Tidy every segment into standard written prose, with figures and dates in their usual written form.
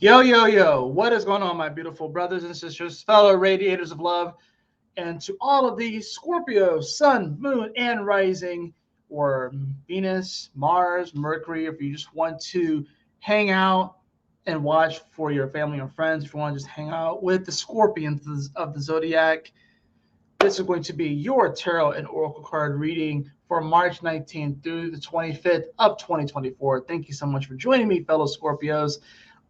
Yo, yo, yo, what is going on, my beautiful brothers and sisters, fellow radiators of love, and to all of the Scorpio, Sun, Moon, and Rising, or Venus, Mars, Mercury, if you just want to hang out and watch for your family and friends, if you want to just hang out with the Scorpions of the zodiac, this is going to be your tarot and oracle card reading for March 19th through the 25th of 2024. Thank you so much for joining me, fellow Scorpios.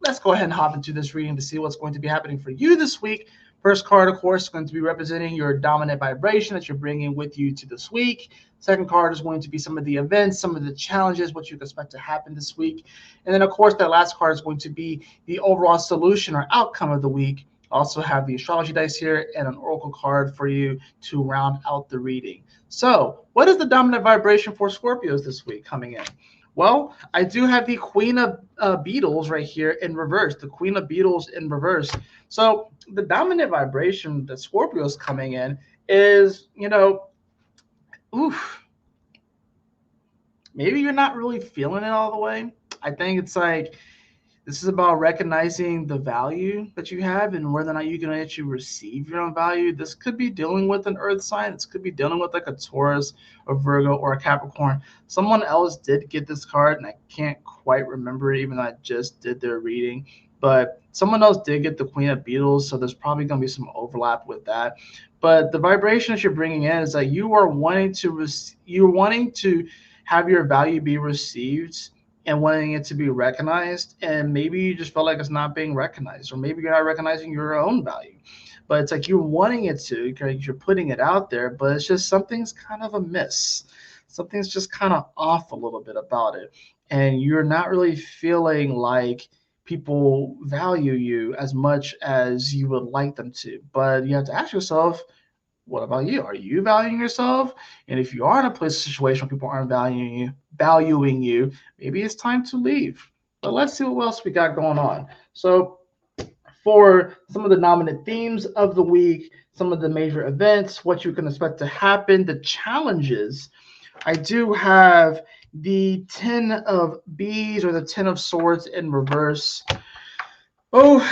Let's go ahead and hop into this reading to see what's going to be happening for you this week. First card, of course, is going to be representing your dominant vibration that you're bringing with you to this week. Second card is going to be some of the events, some of the challenges, what you can expect to happen this week. And then, of course, that last card is going to be the overall solution or outcome of the week. Also have the astrology dice here and an oracle card for you to round out the reading. So what is the dominant vibration for Scorpios this week coming in? Well, I do have the Queen of Beetles right here in reverse, the Queen of Beetles in reverse. So the dominant vibration that Scorpio is coming in is, oof, maybe you're not really feeling it all the way. I think it's like this is about recognizing the value that you have and whether or not you can actually receive your own value. This could be dealing with an earth sign. This could be dealing with like a Taurus or Virgo or a Capricorn. Someone else did get this card, and I can't quite remember it, even though I just did their reading. But someone else did get the Queen of Beetles, so there's probably going to be some overlap with that. But the vibration that you're bringing in is that you are wanting to have your value be received and wanting it to be recognized, and maybe you just felt like it's not being recognized, or maybe you're not recognizing your own value, but it's like you're wanting it to because you're putting it out there, but it's just something's kind of amiss. Something's just kind of off a little bit about it, and you're not really feeling like people value you as much as you would like them to. But you have to ask yourself, what about you? Are you valuing yourself? And if you are in a place, situation where people aren't valuing you, maybe it's time to leave. But let's see what else we got going on. So for some of the dominant themes of the week, some of the major events, what you can expect to happen, the challenges, I do have the 10 of bees or the 10 of swords in reverse. Oh,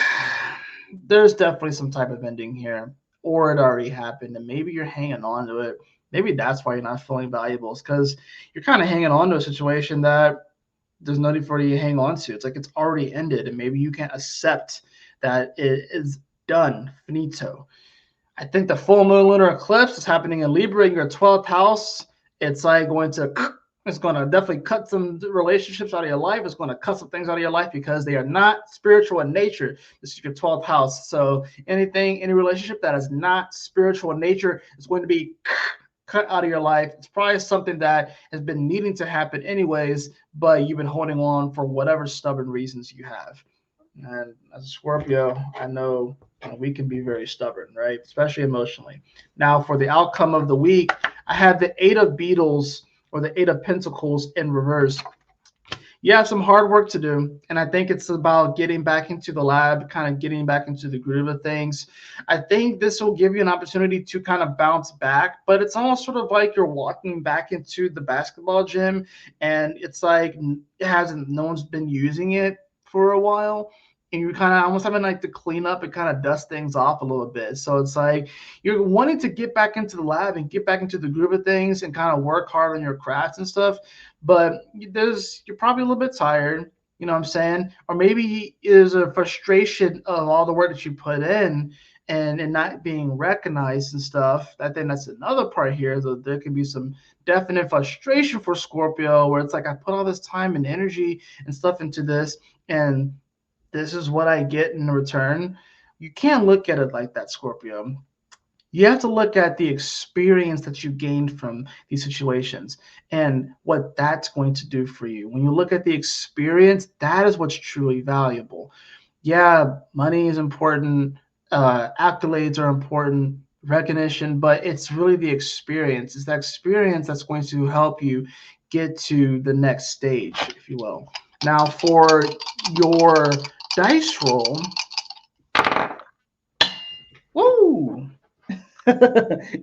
there's definitely some type of ending here, or it already happened, and maybe you're hanging on to it. Maybe that's why you're not feeling valuable. It's because you're kind of hanging on to a situation that there's nothing for you to hang on to. It's like it's already ended, and maybe you can't accept that it is done, finito. I think the full moon lunar eclipse is happening in Libra in your 12th house. It's like it's going to definitely cut some relationships out of your life. It's going to cut some things out of your life because they are not spiritual in nature. This is your 12th house. So any relationship that is not spiritual in nature is going to be cut out of your life. It's probably something that has been needing to happen anyways, but you've been holding on for whatever stubborn reasons you have. And as a Scorpio, I know we can be very stubborn, right? Especially emotionally. Now, for the outcome of the week, I have the Eight of Beetles or the Eight of Pentacles in reverse. You have some hard work to do, and I think it's about getting back into the lab, kind of getting back into the groove of things. I think this will give you an opportunity to kind of bounce back, but it's almost sort of like you're walking back into the basketball gym, and it's like no one's been using it for a while, and you're kind of almost having like to clean up and kind of dust things off a little bit. So it's like you're wanting to get back into the lab and get back into the groove of things and kind of work hard on your crafts and stuff. But you're probably a little bit tired, you know what I'm saying? Or maybe is a frustration of all the work that you put in and not being recognized and stuff. I think that's another part here. So there can be some definite frustration for Scorpio where it's like I put all this time and energy and stuff into this, and this is what I get in return. You can't look at it like that, Scorpio. You have to look at the experience that you gained from these situations and what that's going to do for you. When you look at the experience, that is what's truly valuable. Yeah, money is important, accolades are important, recognition, but it's really the experience. It's that experience that's going to help you get to the next stage, if you will. Now, for your dice roll, woo!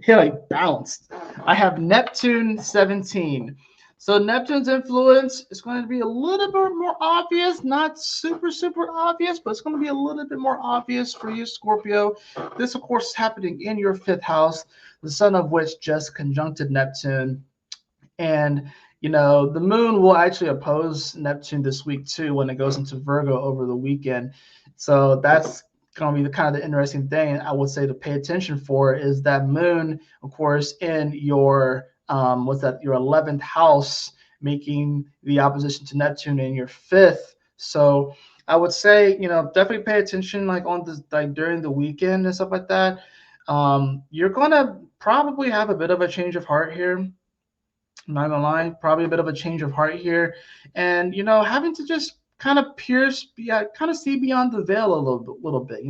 He like bounced. I have Neptune 17. So Neptune's influence is going to be a little bit more obvious, not super, super obvious, but it's going to be a little bit more obvious for you, Scorpio. This, of course, is happening in your fifth house, the sun of which just conjuncted Neptune. And the moon will actually oppose Neptune this week too when it goes into Virgo over the weekend. So that's going to be the kind of the interesting thing I would say to pay attention for is that moon, of course, in your what's that, your 11th house, making the opposition to Neptune in your fifth. So I would say, definitely pay attention like on this, like during the weekend and stuff like that. You're gonna probably have a bit of a change of heart here. I'm not gonna lie, probably a bit of a change of heart here, and having to just kind of kind of see beyond the veil a little bit.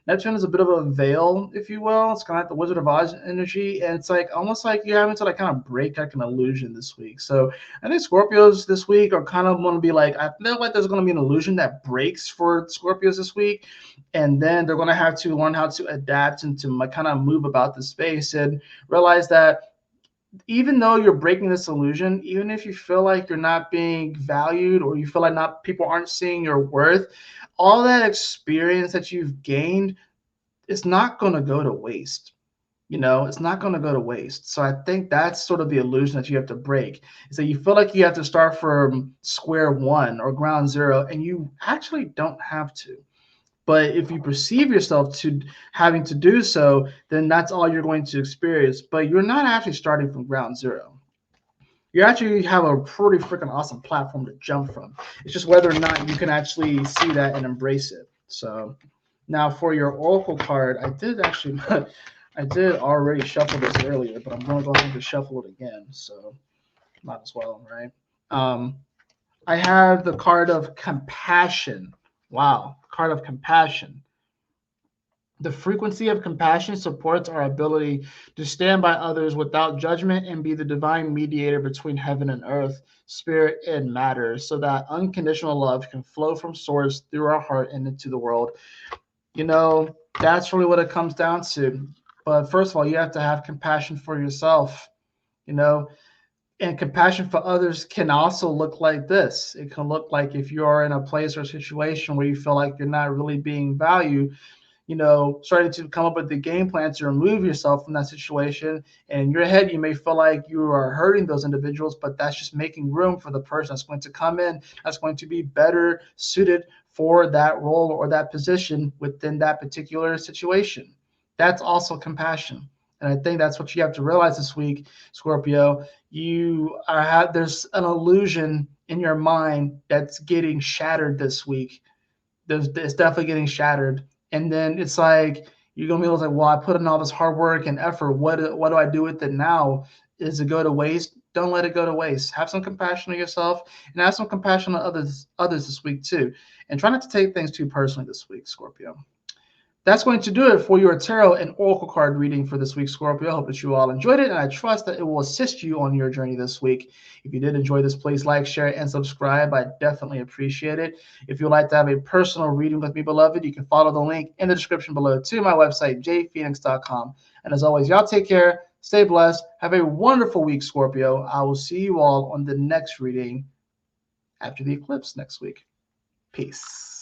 Neptune is a bit of a veil, if you will. It's kind of like the Wizard of Oz energy, and it's like almost like you're having to like kind of break like an illusion this week. So I think Scorpios this week are kind of going to be like, I feel like there's going to be an illusion that breaks for Scorpios this week, and then they're going to have to learn how to adapt and to kind of move about the space and realize that even though you're breaking this illusion, even if you feel like you're not being valued or you feel like not people aren't seeing your worth, all that experience that you've gained is not going to go to waste. It's not going to go to waste. So I think that's sort of the illusion that you have to break. Is that you feel like you have to start from square one or ground zero, and you actually don't have to. But if you perceive yourself to having to do so, then that's all you're going to experience. But you're not actually starting from ground zero. You actually have a pretty freaking awesome platform to jump from. It's just whether or not you can actually see that and embrace it. So now for your oracle card, I did actually, I did already shuffle this earlier, but I'm going to go ahead and shuffle it again. So might as well, right? I have the card of compassion. Wow, card of compassion. The frequency of compassion supports our ability to stand by others without judgment and be the divine mediator between heaven and earth, spirit and matter, so that unconditional love can flow from source through our heart and into the world. That's really what it comes down to. But first of all, you have to have compassion for yourself, you know, and compassion for others can also look like this. It can look like if you are in a place or situation where you feel like you're not really being valued, starting to come up with the game plan to remove yourself from that situation. And in your head, you may feel like you are hurting those individuals, but that's just making room for the person that's going to come in, that's going to be better suited for that role or that position within that particular situation. That's also compassion. And I think that's what you have to realize this week, Scorpio. There's an illusion in your mind that's getting shattered this week. It's definitely getting shattered. And then it's like you're gonna be like, well, I put in all this hard work and effort. What do I do with it now? Is it go to waste? Don't let it go to waste. Have some compassion on yourself and have some compassion on others this week too. And try not to take things too personally this week, Scorpio. That's going to do it for your tarot and oracle card reading for this week, Scorpio. I hope that you all enjoyed it, and I trust that it will assist you on your journey this week. If you did enjoy this, please like, share, and subscribe. I definitely appreciate it. If you'd like to have a personal reading with me, beloved, you can follow the link in the description below to my website, jphoenix.com. And as always, y'all take care, stay blessed, have a wonderful week, Scorpio. I will see you all on the next reading after the eclipse next week. Peace.